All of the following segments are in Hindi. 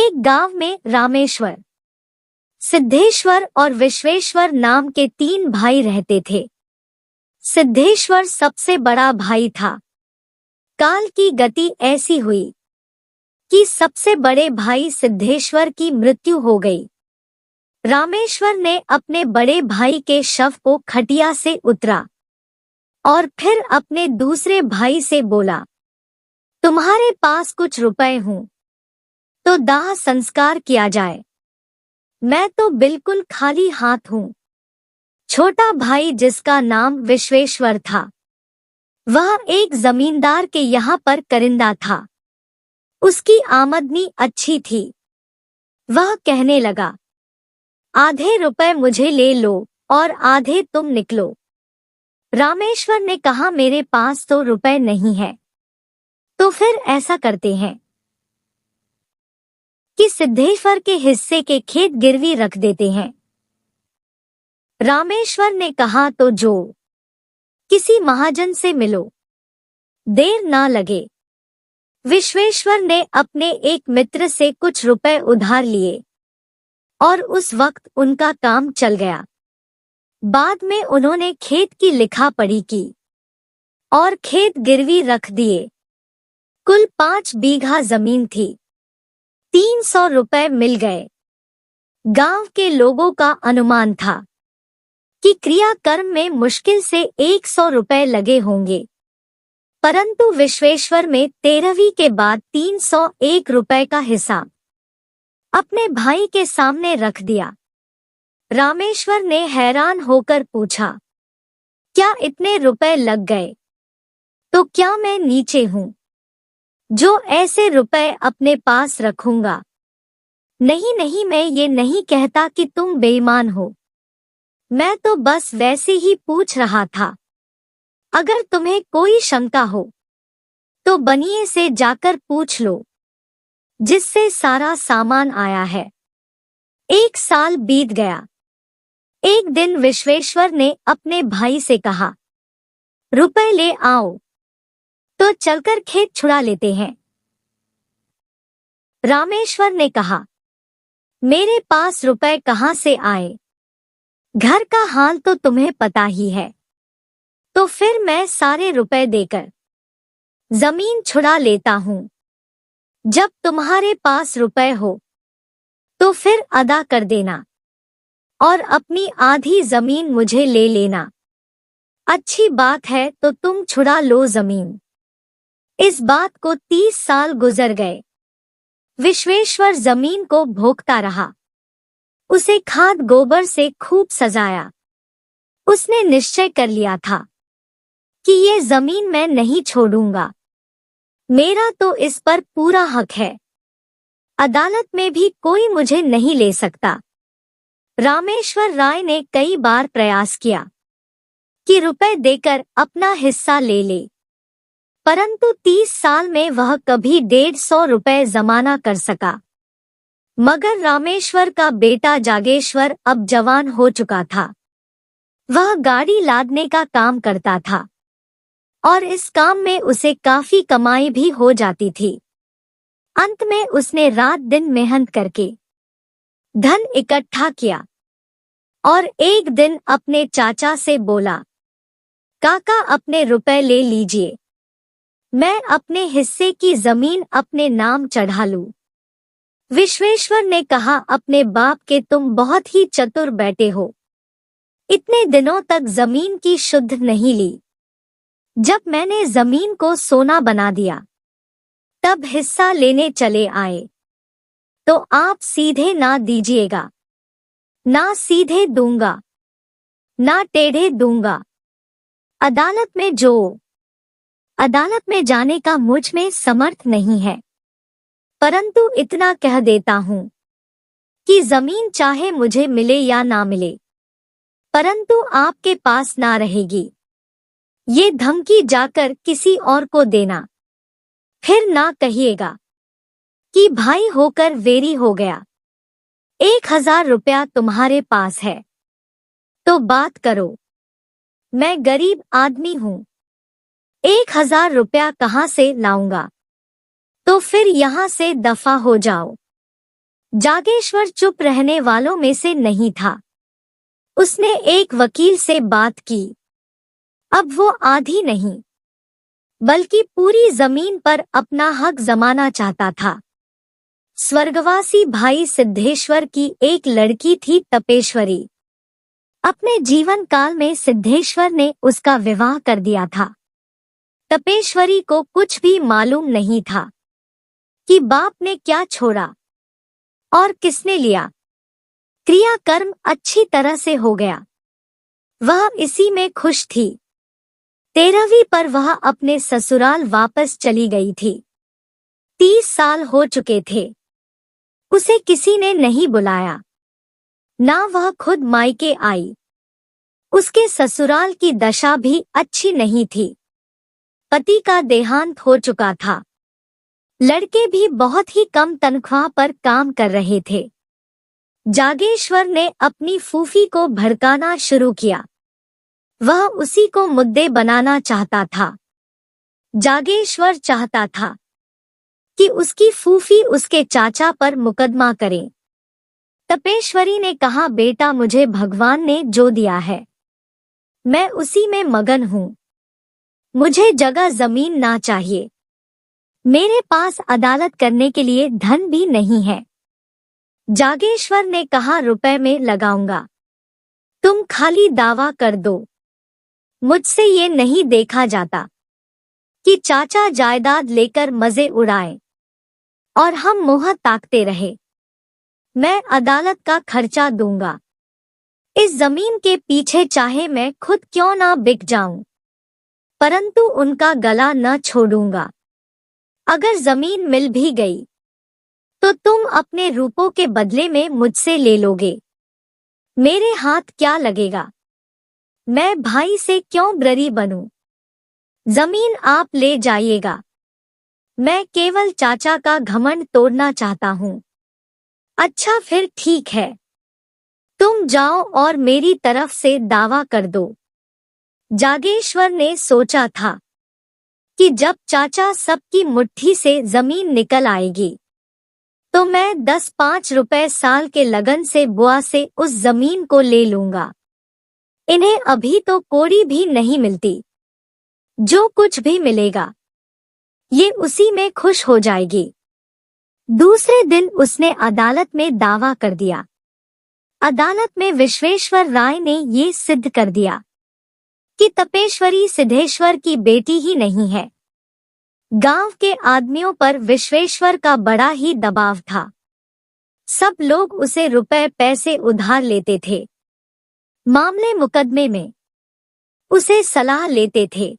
एक गांव में रामेश्वर, सिद्धेश्वर और विश्वेश्वर नाम के 3 भाई रहते थे। सिद्धेश्वर सबसे बड़ा भाई था। काल की गति ऐसी हुई कि सबसे बड़े भाई सिद्धेश्वर की मृत्यु हो गई। रामेश्वर ने अपने बड़े भाई के शव को खटिया से उतरा और फिर अपने दूसरे भाई से बोला, तुम्हारे पास कुछ रुपए हों तो दाह संस्कार किया जाए, मैं तो बिल्कुल खाली हाथ हूँ। छोटा भाई, जिसका नाम विश्वेश्वर था, वह एक जमींदार के यहाँ पर करिंदा था। उसकी आमदनी अच्छी थी। वह कहने लगा, आधे रुपए मुझे ले लो और आधे तुम निकलो। रामेश्वर ने कहा, मेरे पास तो रुपए नहीं है। तो फिर ऐसा करते हैं कि सिद्धेश्वर के हिस्से के खेत गिरवी रख देते हैं। रामेश्वर ने कहा, तो जो किसी महाजन से मिलो, देर ना लगे। विश्वेश्वर ने अपने एक मित्र से कुछ रुपए उधार लिए और उस वक्त उनका काम चल गया। बाद में उन्होंने खेत की लिखा पढ़ी की और खेत गिरवी रख दिए। कुल 5 बीघा जमीन थी। 300 रुपए मिल गए। गांव के लोगों का अनुमान था कि क्रियाकर्म में मुश्किल से 100 रुपए लगे होंगे, परंतु विश्वेश्वर में 13वीं के बाद 301 रुपए का हिसाब अपने भाई के सामने रख दिया। रामेश्वर ने हैरान होकर पूछा, क्या इतने रुपए लग गए? तो क्या मैं नीचे हूँ जो ऐसे रुपए अपने पास रखूंगा? नहीं नहीं, मैं ये नहीं कहता कि तुम बेईमान हो। मैं तो बस वैसे ही पूछ रहा था। अगर तुम्हें कोई शंका हो तो बनिए से जाकर पूछ लो, जिससे सारा सामान आया है। 1 साल बीत गया। एक दिन विश्वेश्वर ने अपने भाई से कहा, रुपए ले आओ तो चलकर खेत छुड़ा लेते हैं। रामेश्वर ने कहा, मेरे पास रुपए कहाँ से आए? घर का हाल तो तुम्हें पता ही है। तो फिर मैं सारे रुपए देकर जमीन छुड़ा लेता हूँ। जब तुम्हारे पास रुपए हो तो फिर अदा कर देना और अपनी आधी जमीन मुझे ले लेना। अच्छी बात है, तो तुम छुड़ा लो जमीन। इस बात को 30 साल गुजर गए। विश्वेश्वर जमीन को भोगता रहा। उसे खाद गोबर से खूब सजाया। उसने निश्चय कर लिया था कि ये जमीन मैं नहीं छोड़ूंगा। मेरा तो इस पर पूरा हक है। अदालत में भी कोई मुझे नहीं ले सकता। रामेश्वर राय ने कई बार प्रयास किया कि रुपए देकर अपना हिस्सा ले ले, परंतु 30 साल में वह कभी 150 रुपए जमाना कर सका। मगर रामेश्वर का बेटा जागेश्वर अब जवान हो चुका था। वह गाड़ी लादने का काम करता था और इस काम में उसे काफी कमाई भी हो जाती थी। अंत में उसने रात दिन मेहनत करके धन इकट्ठा किया और एक दिन अपने चाचा से बोला, काका अपने रुपए ले लीजिए, मैं अपने हिस्से की जमीन अपने नाम चढ़ा लूं। विश्वेश्वर ने कहा, अपने बाप के तुम बहुत ही चतुर बैठे हो। इतने दिनों तक जमीन की शुद्ध नहीं ली। जब मैंने जमीन को सोना बना दिया तब हिस्सा लेने चले आए। तो आप सीधे ना दीजिएगा, ना सीधे दूंगा, ना टेढ़े दूंगा। अदालत में जाने का मुझ में समर्थ नहीं है, परंतु इतना कह देता हूँ कि जमीन चाहे मुझे मिले या ना मिले, परंतु आपके पास ना रहेगी। ये धमकी जाकर किसी और को देना। फिर ना कहिएगा कि भाई होकर वेरी हो गया। 1000 रुपया तुम्हारे पास है तो बात करो। मैं गरीब आदमी हूँ, 1000 रुपया कहाँ से लाऊंगा? तो फिर यहाँ से दफा हो जाओ। जागेश्वर चुप रहने वालों में से नहीं था। उसने एक वकील से बात की। अब वो आधी नहीं बल्कि पूरी जमीन पर अपना हक जमाना चाहता था। स्वर्गवासी भाई सिद्धेश्वर की एक लड़की थी तपेश्वरी। अपने जीवन काल में सिद्धेश्वर ने उसका विवाह कर दिया था। तपेश्वरी को कुछ भी मालूम नहीं था कि बाप ने क्या छोड़ा और किसने लिया। क्रियाकर्म अच्छी तरह से हो गया। वह इसी में खुश थी। 13वीं पर वह अपने ससुराल वापस चली गई थी। 30 साल हो चुके थे। उसे किसी ने नहीं बुलाया, ना वह खुद मायके आई। उसके ससुराल की दशा भी अच्छी नहीं थी। पति का देहांत हो चुका था। लड़के भी बहुत ही कम तनख्वाह पर काम कर रहे थे। जागेश्वर ने अपनी फूफी को भड़काना शुरू किया। वह उसी को मुद्दे बनाना चाहता था। जागेश्वर चाहता था कि उसकी फूफी उसके चाचा पर मुकदमा करे। तपेश्वरी ने कहा, बेटा मुझे भगवान ने जो दिया है मैं उसी में मगन हूँ। मुझे जगह जमीन ना चाहिए। मेरे पास अदालत करने के लिए धन भी नहीं है। जागेश्वर ने कहा, रुपए में लगाऊंगा, तुम खाली दावा कर दो। मुझसे ये नहीं देखा जाता कि चाचा जायदाद लेकर मजे उड़ाए और हम मुंह ताकते रहे। मैं अदालत का खर्चा दूंगा। इस जमीन के पीछे चाहे मैं खुद क्यों ना बिक जाऊं, परंतु उनका गला न छोड़ूंगा। अगर जमीन मिल भी गई तो तुम अपने रूपों के बदले में मुझसे ले लोगे। मेरे हाथ क्या लगेगा। मैं भाई से क्यों ब्ररी बनूं। जमीन आप ले जाइएगा। मैं केवल चाचा का घमंड तोड़ना चाहता हूँ। अच्छा फिर ठीक है, तुम जाओ और मेरी तरफ से दावा कर दो। जागेश्वर ने सोचा था कि जब चाचा सबकी मुट्ठी से जमीन निकल आएगी तो मैं 10-5 रुपए साल के लगन से बुआ से उस जमीन को ले लूंगा। इन्हें अभी तो कौड़ी भी नहीं मिलती। जो कुछ भी मिलेगा ये उसी में खुश हो जाएगी। दूसरे दिन उसने अदालत में दावा कर दिया। अदालत में विश्वेश्वर राय ने ये सिद्ध कर दिया कि तपेश्वरी सिद्धेश्वर की बेटी ही नहीं है। गांव के आदमियों पर विश्वेश्वर का बड़ा ही दबाव था। सब लोग उसे रुपए पैसे उधार लेते थे। मामले मुकदमे में उसे सलाह लेते थे।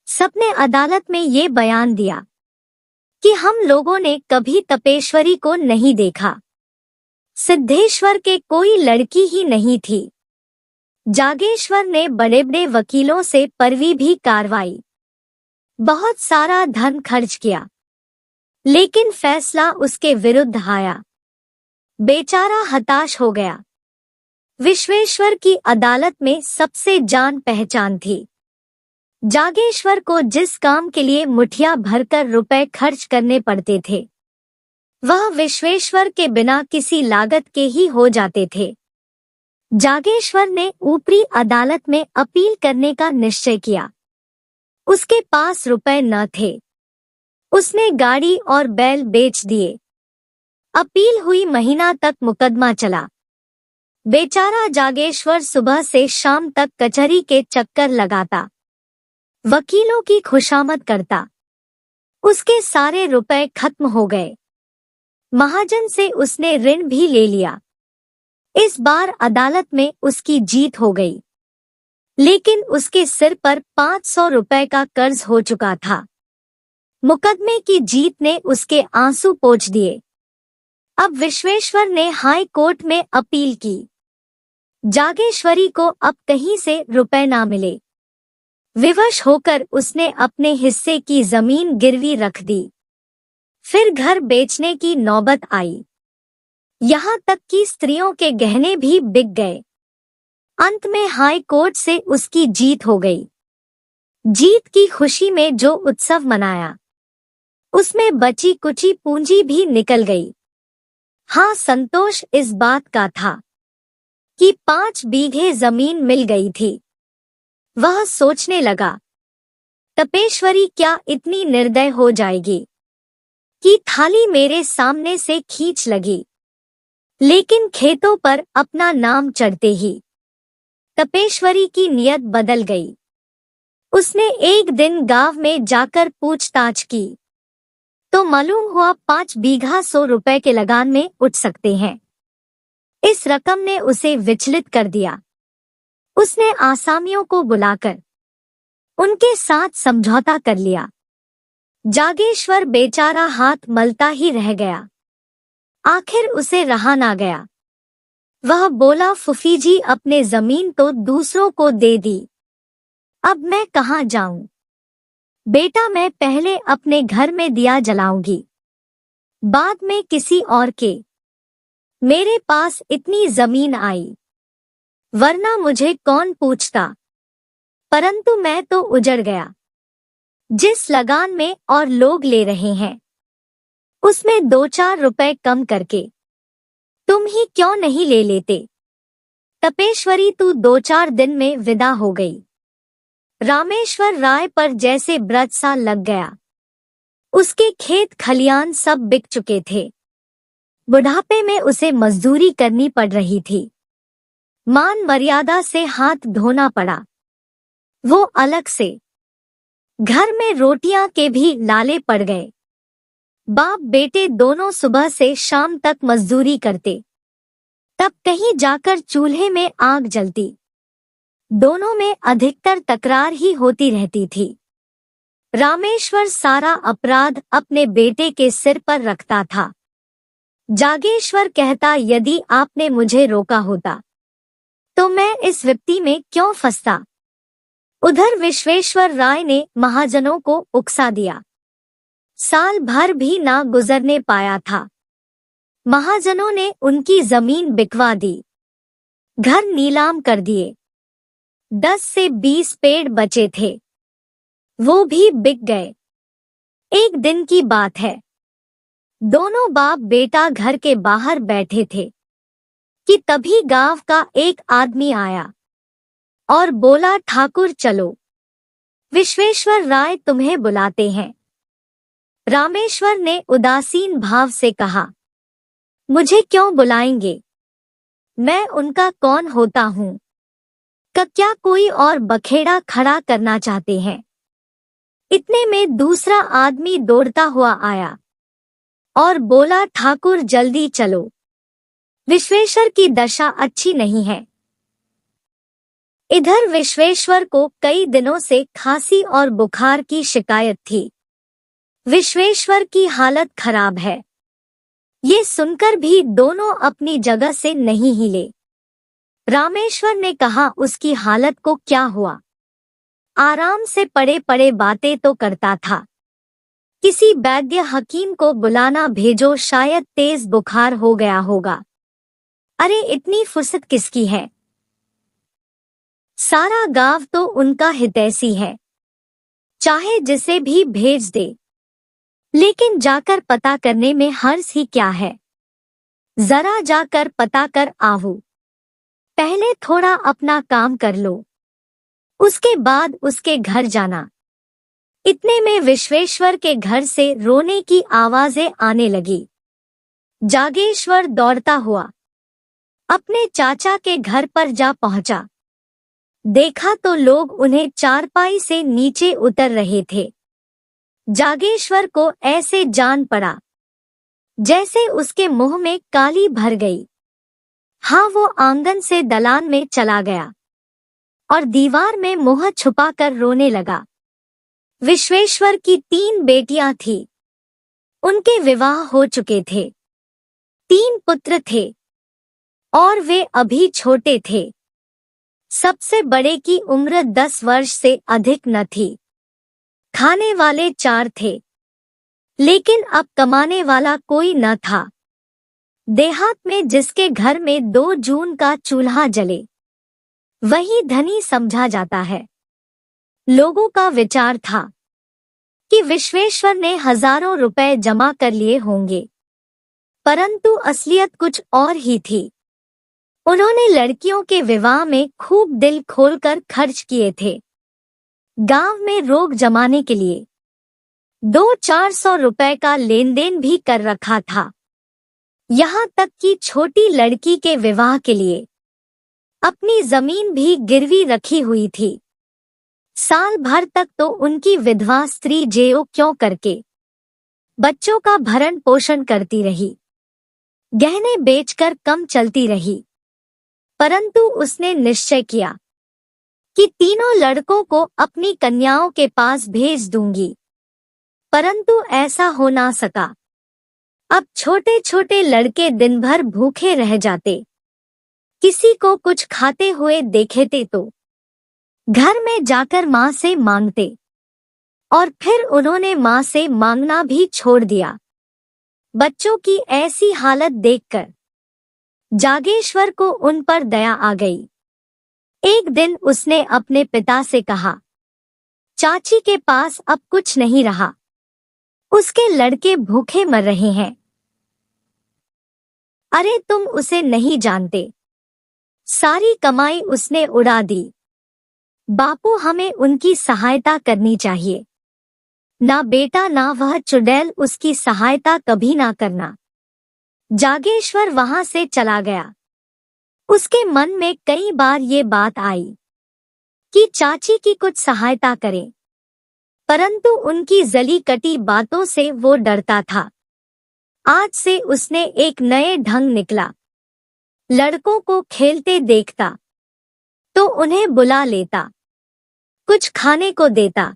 सबने अदालत में ये बयान दिया कि हम लोगों ने कभी तपेश्वरी को नहीं देखा। सिद्धेश्वर के कोई लड़की ही नहीं थी। जागेश्वर ने बड़े बड़े वकीलों से परवी भी कार्रवाई, बहुत सारा धन खर्च किया, लेकिन फैसला उसके विरुद्ध आया। बेचारा हताश हो गया। विश्वेश्वर की अदालत में सबसे जान पहचान थी। जागेश्वर को जिस काम के लिए मुठिया भरकर रुपए खर्च करने पड़ते थे वह विश्वेश्वर के बिना किसी लागत के ही हो जाते थे। जागेश्वर ने ऊपरी अदालत में अपील करने का निश्चय किया। उसके पास रुपए न थे। उसने गाड़ी और बैल बेच दिए। अपील हुई, महीना तक मुकदमा चला। बेचारा जागेश्वर सुबह से शाम तक कचहरी के चक्कर लगाता, वकीलों की खुशामद करता। उसके सारे रुपए खत्म हो गए। महाजन से उसने ऋण भी ले लिया। इस बार अदालत में उसकी जीत हो गई, लेकिन उसके सिर पर 500 रुपए का कर्ज हो चुका था। मुकदमे की जीत ने उसके आंसू पोंछ दिए। अब विश्वेश्वर ने हाई कोर्ट में अपील की। जागेश्वरी को अब कहीं से रुपए ना मिले। विवश होकर उसने अपने हिस्से की जमीन गिरवी रख दी। फिर घर बेचने की नौबत आई। यहाँ तक कि स्त्रियों के गहने भी बिक गए। अंत में हाई कोर्ट से उसकी जीत हो गई। जीत की खुशी में जो उत्सव मनाया उसमें बची कुची पूंजी भी निकल गई। हाँ, संतोष इस बात का था कि 5 बीघे जमीन मिल गई थी। वह सोचने लगा, तपेश्वरी क्या इतनी निर्दय हो जाएगी कि थाली मेरे सामने से खींच लगी। लेकिन खेतों पर अपना नाम चढ़ते ही तपेश्वरी की नियत बदल गई। उसने एक दिन गांव में जाकर पूछताछ की तो मालूम हुआ 5 बीघा 100 रुपए के लगान में उठ सकते हैं। इस रकम ने उसे विचलित कर दिया। उसने आसामियों को बुलाकर उनके साथ समझौता कर लिया। जागेश्वर बेचारा हाथ मलता ही रह गया। आखिर उसे रहा ना गया। वह बोला, फूफी जी, अपने जमीन तो दूसरों को दे दी, अब मैं कहाँ जाऊं? बेटा, मैं पहले अपने घर में दिया जलाऊंगी, बाद में किसी और के। मेरे पास इतनी जमीन आई, वरना मुझे कौन पूछता। परंतु मैं तो उजड़ गया। जिस लगान में और लोग ले रहे हैं, उसमें 2-4 रुपए कम करके तुम ही क्यों नहीं ले लेते? तपेश्वरी तू 2-4 दिन में विदा हो गई। रामेश्वर राय पर जैसे व्रत सा लग गया। उसके खेत खलियान सब बिक चुके थे। बुढ़ापे में उसे मजदूरी करनी पड़ रही थी। मान मर्यादा से हाथ धोना पड़ा। वो अलग से घर में रोटियां के भी लाले पड़ गए। बाप बेटे दोनों सुबह से शाम तक मजदूरी करते, तब कहीं जाकर चूल्हे में आग जलती। दोनों में अधिकतर तकरार ही होती रहती थी। रामेश्वर सारा अपराध अपने बेटे के सिर पर रखता था। जागेश्वर कहता, यदि आपने मुझे रोका होता तो मैं इस विपत्ति में क्यों फंसता। उधर विश्वेश्वर राय ने महाजनों को उकसा दिया। साल भर भी ना गुजरने पाया था, महाजनों ने उनकी जमीन बिकवा दी, घर नीलाम कर दिए। 10 से 20 पेड़ बचे थे, वो भी बिक गए। एक दिन की बात है, दोनों बाप बेटा घर के बाहर बैठे थे कि तभी गांव का एक आदमी आया और बोला, ठाकुर चलो, विश्वेश्वर राय तुम्हें बुलाते हैं। रामेश्वर ने उदासीन भाव से कहा, मुझे क्यों बुलाएंगे? मैं उनका कौन होता हूँ? क्या कोई और बखेड़ा खड़ा करना चाहते हैं? इतने में दूसरा आदमी दौड़ता हुआ आया और बोला, ठाकुर जल्दी चलो, विश्वेश्वर की दशा अच्छी नहीं है। इधर विश्वेश्वर को कई दिनों से खांसी और बुखार की शिकायत थी। विश्वेश्वर की हालत खराब है, ये सुनकर भी दोनों अपनी जगह से नहीं हिले। रामेश्वर ने कहा, उसकी हालत को क्या हुआ? आराम से पड़े पड़े बातें तो करता था। किसी वैद्य हकीम को बुलाना भेजो, शायद तेज बुखार हो गया होगा। अरे इतनी फुर्सत किसकी है? सारा गांव तो उनका हितैषी है, चाहे जिसे भी भेज दे। लेकिन जाकर पता करने में हर्ज ही क्या है? जरा जाकर पता कर आवो। पहले थोड़ा अपना काम कर लो, उसके बाद उसके घर जाना। इतने में विश्वेश्वर के घर से रोने की आवाजें आने लगी। जागेश्वर दौड़ता हुआ अपने चाचा के घर पर जा पहुंचा। देखा तो लोग उन्हें चारपाई से नीचे उतर रहे थे। जागेश्वर को ऐसे जान पड़ा जैसे उसके मुंह में काली भर गई। हाँ, वो आंगन से दलान में चला गया और दीवार में मुंह छुपाकर रोने लगा। विश्वेश्वर की 3 बेटियां थीं। उनके विवाह हो चुके थे। 3 पुत्र थे और वे अभी छोटे थे। सबसे बड़े की उम्र 10 वर्ष से अधिक न थी। खाने वाले 4 थे, लेकिन अब कमाने वाला कोई न था। देहात में जिसके घर में 2 जून का चूल्हा जले, वही धनी समझा जाता है। लोगों का विचार था कि विश्वेश्वर ने हजारों रुपए जमा कर लिए होंगे, परंतु असलियत कुछ और ही थी। उन्होंने लड़कियों के विवाह में खूब दिल खोलकर खर्च किए थे। गांव में रोक जमाने के लिए 200-400 रुपए का लेन देन भी कर रखा था। यहाँ तक कि छोटी लड़की के विवाह के लिए अपनी जमीन भी गिरवी रखी हुई थी। साल भर तक तो उनकी विधवा स्त्री जेओ क्यों करके बच्चों का भरण पोषण करती रही, गहने बेचकर कम चलती रही। परंतु उसने निश्चय किया कि तीनों लड़कों को अपनी कन्याओं के पास भेज दूंगी, परंतु ऐसा हो ना सका। अब छोटे छोटे लड़के दिन भर भूखे रह जाते, किसी को कुछ खाते हुए देखेते तो घर में जाकर माँ से मांगते, और फिर उन्होंने माँ से मांगना भी छोड़ दिया। बच्चों की ऐसी हालत देखकर जागेश्वर को उन पर दया आ गई। एक दिन उसने अपने पिता से कहा, चाची के पास अब कुछ नहीं रहा, उसके लड़के भूखे मर रहे हैं। अरे तुम उसे नहीं जानते, सारी कमाई उसने उड़ा दी। बापू, हमें उनकी सहायता करनी चाहिए। ना बेटा, ना वह चुड़ैल उसकी सहायता कभी ना करना। जागेश्वर वहां से चला गया। उसके मन में कई बार ये बात आई कि चाची की कुछ सहायता करें, परंतु उनकी जली कटी बातों से वो डरता था। आज से उसने एक नए ढंग निकला। लड़कों को खेलते देखता तो उन्हें बुला लेता, कुछ खाने को देता।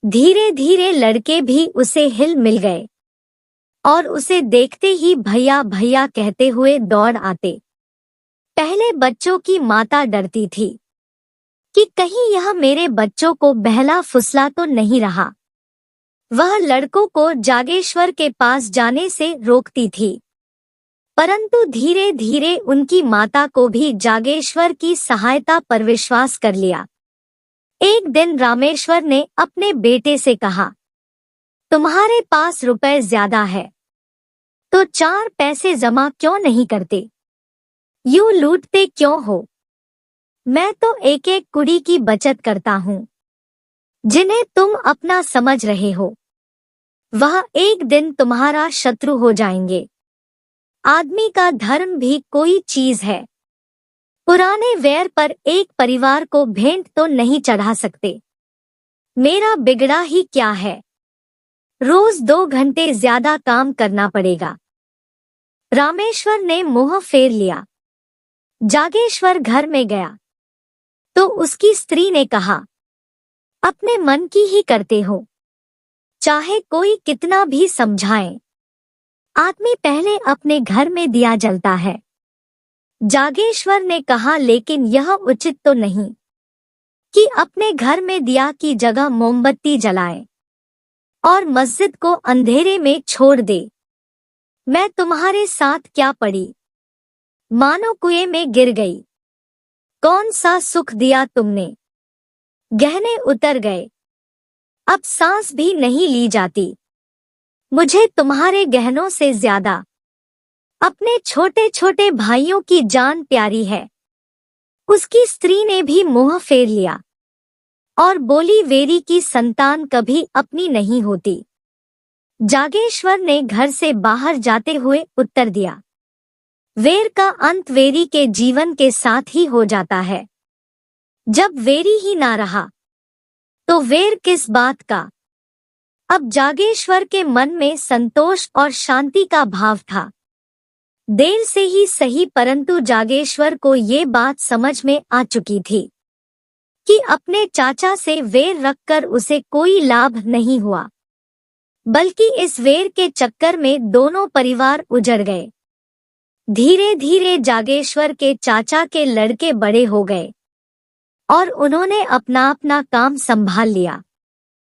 धीरे धीरे लड़के भी उसे हिल मिल गए और उसे देखते ही भैया भैया कहते हुए दौड़ आते। पहले बच्चों की माता डरती थी कि कहीं यह मेरे बच्चों को बहला फुसला तो नहीं रहा। वह लड़कों को जागेश्वर के पास जाने से रोकती थी, परंतु धीरे धीरे उनकी माता को भी जागेश्वर की सहायता पर विश्वास कर लिया। एक दिन रामेश्वर ने अपने बेटे से कहा, तुम्हारे पास रुपए ज्यादा है तो 4 पैसे जमा क्यों नहीं करते? यूं लूटते क्यों हो? मैं तो एक एक कुड़ी की बचत करता हूँ, जिन्हें तुम अपना समझ रहे हो वह एक दिन तुम्हारा शत्रु हो जाएंगे। आदमी का धर्म भी कोई चीज है। पुराने वैर पर एक परिवार को भेंट तो नहीं चढ़ा सकते। मेरा बिगड़ा ही क्या है, रोज 2 घंटे ज्यादा काम करना पड़ेगा। रामेश्वर ने मुंह फेर लिया। जागेश्वर घर में गया तो उसकी स्त्री ने कहा, अपने मन की ही करते हो, चाहे कोई कितना भी समझाए। आदमी पहले अपने घर में दिया जलता है। जागेश्वर ने कहा, लेकिन यह उचित तो नहीं कि अपने घर में दिया की जगह मोमबत्ती जलाए और मस्जिद को अंधेरे में छोड़ दे। मैं तुम्हारे साथ क्या पड़ी, मानो कुएं में गिर गई। कौन सा सुख दिया तुमने, गहने उतर गए, अब सांस भी नहीं ली जाती। मुझे तुम्हारे गहनों से ज्यादा अपने छोटे छोटे भाइयों की जान प्यारी है। उसकी स्त्री ने भी मुंह फेर लिया और बोली, वेरी की संतान कभी अपनी नहीं होती। जागेश्वर ने घर से बाहर जाते हुए उत्तर दिया, वेर का अंत वेरी के जीवन के साथ ही हो जाता है। जब वेरी ही ना रहा तो वेर किस बात का। अब जागेश्वर के मन में संतोष और शांति का भाव था। देर से ही सही, परंतु जागेश्वर को ये बात समझ में आ चुकी थी कि अपने चाचा से वेर रखकर उसे कोई लाभ नहीं हुआ, बल्कि इस वेर के चक्कर में दोनों परिवार उजड़ गए। धीरे धीरे जागेश्वर के चाचा के लड़के बड़े हो गए और उन्होंने अपना अपना काम संभाल लिया।